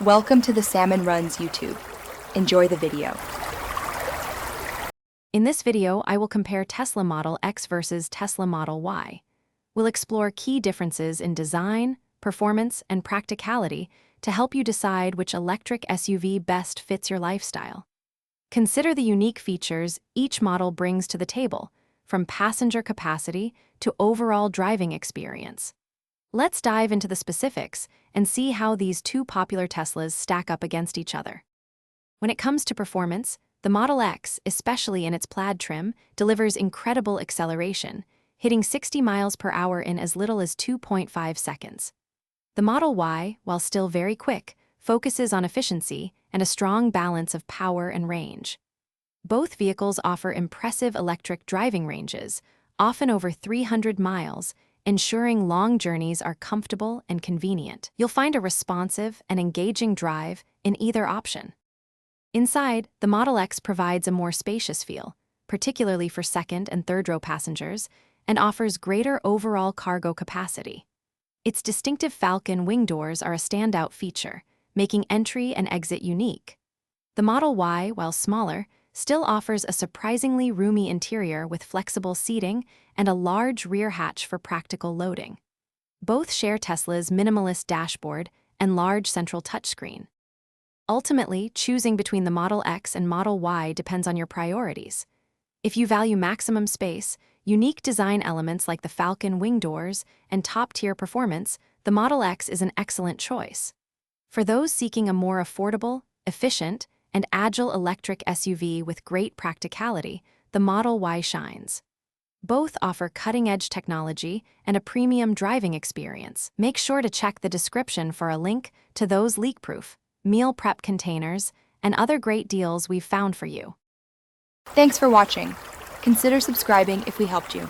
Welcome to the Salmon Runs YouTube. Enjoy the video. In this video, I will compare Tesla Model X versus Tesla Model Y. We'll explore key differences in design, performance, and practicality to help you decide which electric SUV best fits your lifestyle. Consider the unique features each model brings to the table, from passenger capacity to overall driving experience. Let's dive into the specifics and see how these two popular Teslas stack up against each other. When it comes to performance, the Model X, especially in its plaid trim, delivers incredible acceleration, hitting 60 miles per hour in as little as 2.5 seconds. The Model Y, while still very quick, focuses on efficiency and a strong balance of power and range. Both vehicles offer impressive electric driving ranges, often over 300 miles, ensuring long journeys are comfortable and convenient. You'll find a responsive and engaging drive in either option. Inside, the Model X provides a more spacious feel, particularly for second and third row passengers, and offers greater overall cargo capacity. Its distinctive Falcon wing doors are a standout feature, making entry and exit unique. The Model Y, while smaller, still offers a surprisingly roomy interior with flexible seating and a large rear hatch for practical loading. Both share Tesla's minimalist dashboard and large central touchscreen. Ultimately, choosing between the Model X and Model Y depends on your priorities. If you value maximum space, unique design elements like the Falcon wing doors, and top-tier performance, the Model X is an excellent choice. For those seeking a more affordable, efficient, and agile electric SUV with great practicality, the Model Y shines. Both offer cutting-edge technology and a premium driving experience. Make sure to check the description for a link to those leak-proof, meal prep containers, and other great deals we've found for you. Thanks for watching. Consider subscribing if we helped you.